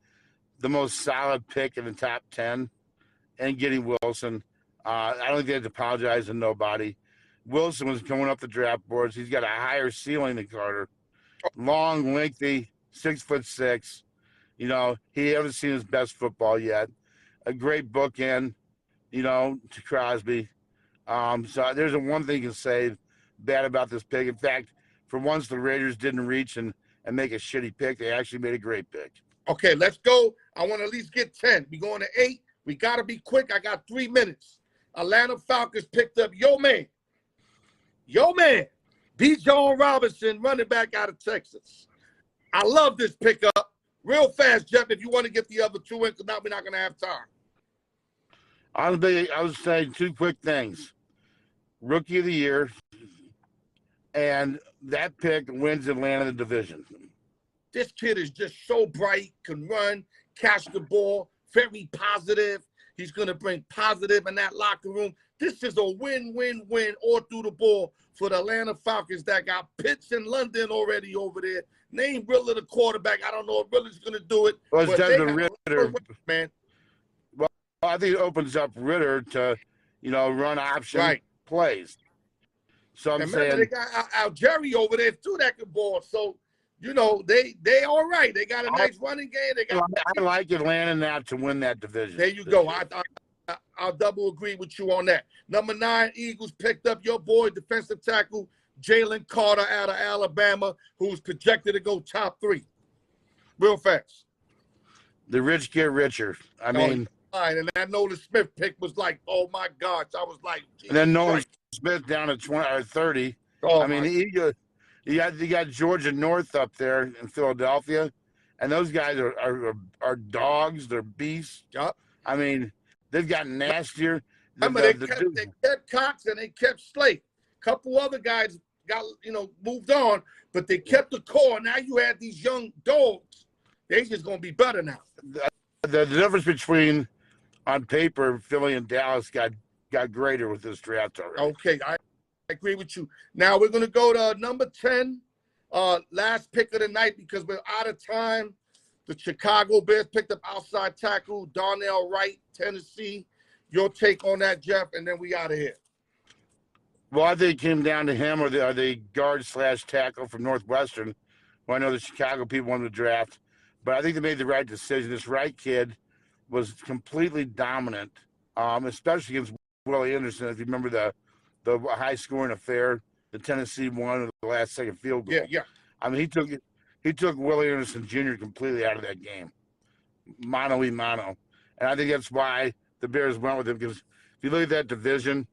the most solid pick in the top 10 and getting Wilson. I don't think they had to apologize to nobody. Wilson was coming up the draft boards. He's got a higher ceiling than Carter. Long, lengthy, 6'6". He hasn't seen his best football yet. A great bookend, to Crosby. So there's one thing you can say bad about this pick. In fact, for once the Raiders didn't reach and make a shitty pick. They actually made a great pick. Okay, let's go. I want to at least get 10. We're going to 8. We got to be quick. I got 3 minutes. Atlanta Falcons picked up your man, Bijan Robinson, running back out of Texas. I love this pickup. Real fast, Jeff, if you want to get the other 2 in, because now we're not going to have time. I was saying 2 quick things. Rookie of the year, and that pick wins Atlanta the division. This kid is just so bright, can run, catch the ball, very positive. He's going to bring positive in that locker room. This is a win-win-win all through the ball for the Atlanta Falcons that got Pitts in London already over there. Name Riller the quarterback. I don't know if Riller's going to do it. Well, it's Desmond Ritter. Man. Well, I think it opens up Ritter to, run option plays. So I'm saying they got Jerry over there too that can ball. So, they all right. They got a nice running game. I like Atlanta now to win that division. There you go. I'll double agree with you on that. Number 9, Eagles picked up your boy, defensive tackle Jalen Carter out of Alabama, who's projected to go top 3. Real fast. The rich get richer. I mean, and that Nolan Smith pick was like, oh my gosh. I was like, and then Nolan Smith down at 20 or 30. Oh, I mean, you got Georgia North up there in Philadelphia, and those guys are dogs. They're beasts. Yep. I mean, they've gotten nastier. They kept Cox and they kept Slate. A couple other guys got moved on, but they kept the core. Now you have these young dogs. They just gonna be better now. The difference between on paper Philly and Dallas got greater with this draft already. Okay, I agree with you. Now we're gonna go to number 10, last pick of the night because we're out of time. The Chicago Bears picked up outside tackle Darnell Wright, Tennessee. Your take on that, Jeff, and then we out of here. Well, I think it came down to him or the guard/tackle from Northwestern, who I know the Chicago people wanted to draft. But I think they made the right decision. This Wright kid was completely dominant, especially against Willie Anderson. If you remember the high-scoring affair, the Tennessee won with the last-second field goal. Yeah. I mean, he took Willie Anderson Jr. completely out of that game, mano-a-mano. And I think that's why the Bears went with him, because if you look at that division,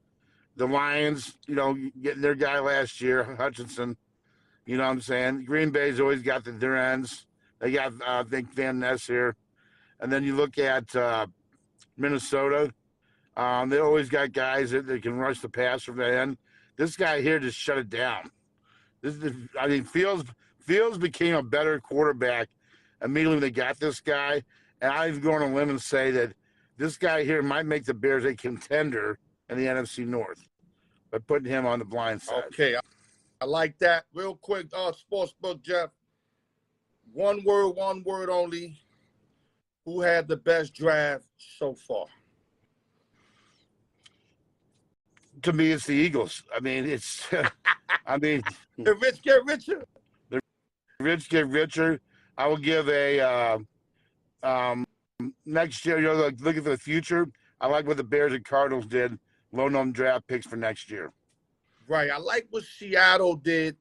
the Lions, getting their guy last year, Hutchinson, you know what I'm saying? Green Bay's always got their ends. They got, I think, Van Ness here. And then you look at Minnesota. They always got guys that can rush the pass from the end. This guy here just shut it down. Fields became a better quarterback immediately when they got this guy. And I've gone on a limb and say that this guy here might make the Bears a contender in the NFC North by putting him on the blind side. Okay, I like that. Real quick, Sportsbook, Jeff. One word only. Who had the best draft so far? To me, it's the Eagles. I mean, it's. The rich get richer. The rich get richer. I will give a next year. Looking for the future. I like what the Bears and Cardinals did. Low-known draft picks for next year. Right. I like what Seattle did,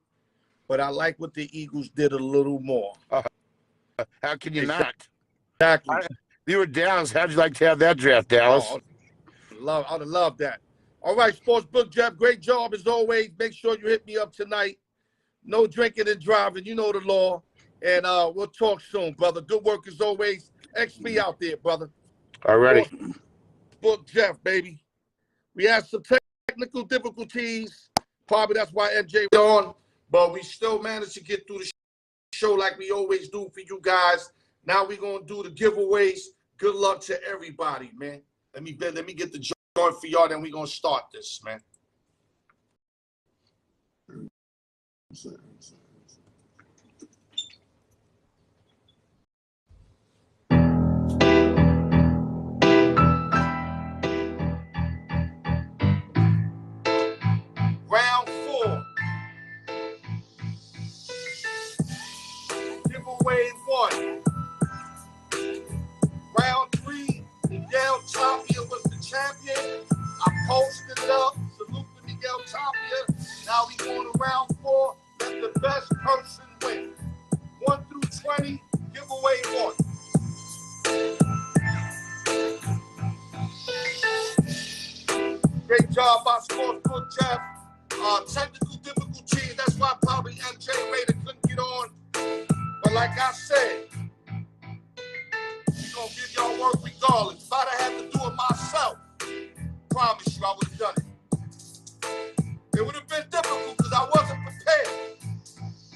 but I like what the Eagles did a little more. How can you not? Exactly. You were Dallas. How'd you like to have that draft, Dallas? I'd have loved that. All right, Sportsbook Jeff, great job as always. Make sure you hit me up tonight. No drinking and driving. You know the law. And we'll talk soon, brother. Good work as always. XP out there, brother. All righty. Sportsbook Jeff, baby. We had some technical difficulties. Probably that's why MJ was on. But we still managed to get through the show like we always do for you guys. Now we're going to do the giveaways. Good luck to everybody, man. Let me get the joint for y'all, then we're going to start this, man. Round 4. Giveaway 1. Round 3, Miguel Tapia was the champion. I posted it up. Salute to Miguel Tapia. Now we going to round 4. Let the best person win. 1 through 20, giveaway 1. Great job by Sportsbook Jeff. Technical difficulties, that's why probably MJ Raider couldn't get on. But like I said, we're going to give y'all work regardless. If I'd have had to do it myself, promise you I would have done it. It would have been difficult because I wasn't prepared.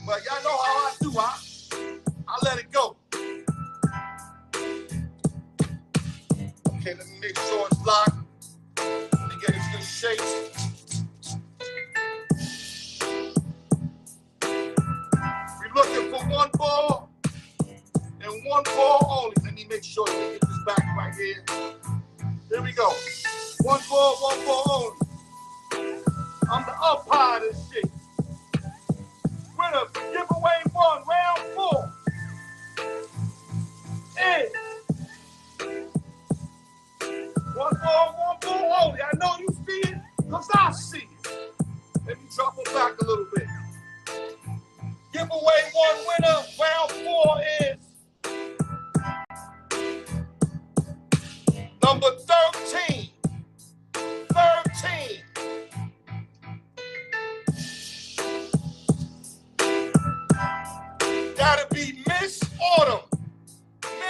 But y'all know how I do. I let it go. Okay, let me make sure it's locked. Let me get it to the shake. We're looking for one ball and one ball only. Let me make sure you get this back right here. Here we go. One ball only. I'm the umpire of this shit. Winner for giveaway one, round 4. Is one ball only. I know you see it, because I see it. Let me drop it back a little bit. Giveaway one winner, round 4 is number 13. 13. Gotta be Miss Autumn.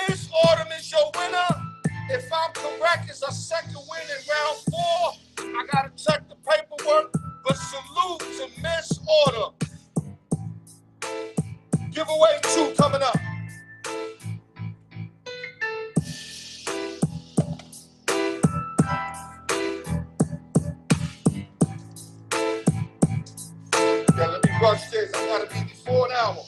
Miss Autumn is your winner. If I'm correct, it's a second win in round 4. I gotta check the paperwork, but salute to Miss Autumn. Giveaway 2 coming up. Yeah, let me rush this. I gotta be before an hour.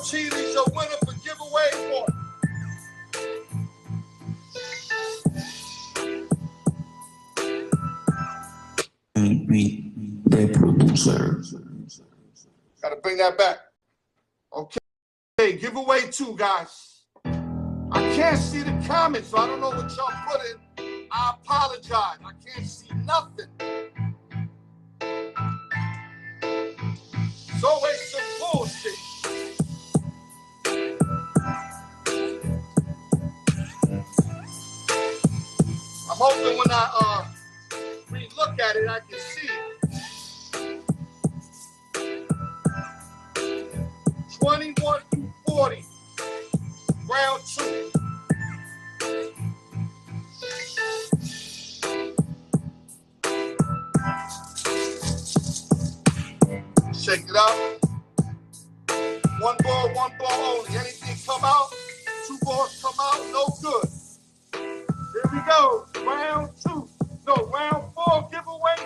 Is your winner for giveaway 1. The producer. Gotta bring that back. Okay, giveaway 2, guys. I can't see the comments, so I don't know what y'all put in. I apologize. I can't see nothing. It's always some bullshit. I'm hoping when I re-look at it, I can see it. 21 through 40, round 2. Check it out. One ball only. Anything come out, 2 balls come out, no good. Here we go, round 2. No, round 4, giveaway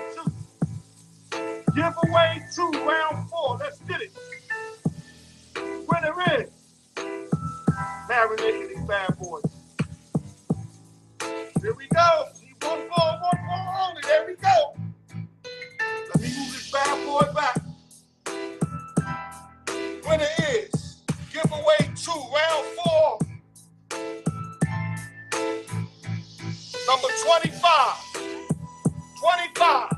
2. Giveaway 2, round 4. Let's get it. Winner is marinating these bad boys. Here we go. See, one ball only. There we go. Let me move this bad boy back. Winner is giveaway 2, round 4. Number 25. 25.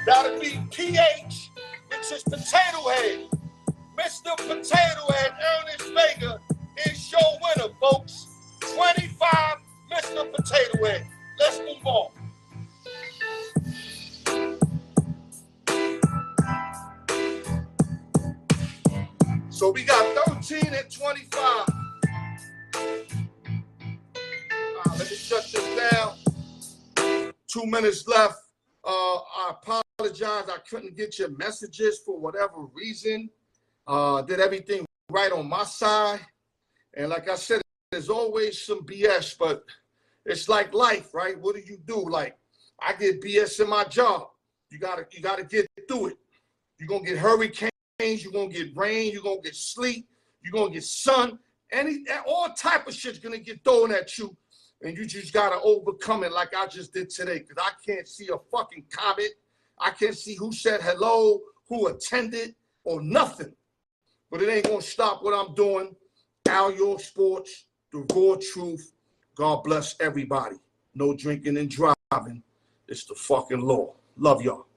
Gotta be PH, which is Potato Head. Mr. Potato Head, Ernest Vega, is your winner, folks. 25, Mr. Potato Head. Let's move on. So we got 13 and 25. Let me shut this down. 2 minutes left. I apologize. I couldn't get your messages for whatever reason. Did everything right on my side. And like I said, there's always some BS, but it's like life, right? What do? Like, I get BS in my job. You gotta get through it. You're gonna get hurricanes, you're gonna get rain, you're gonna get sleet, you're gonna get sun, all type of shit's gonna get thrown at you. And you just gotta overcome it like I just did today. Because I can't see a fucking comment. I can't see who said hello, who attended, or nothing. But it ain't gonna stop what I'm doing. AaRON Sports, the raw truth. God bless everybody. No drinking and driving. It's the fucking law. Love y'all.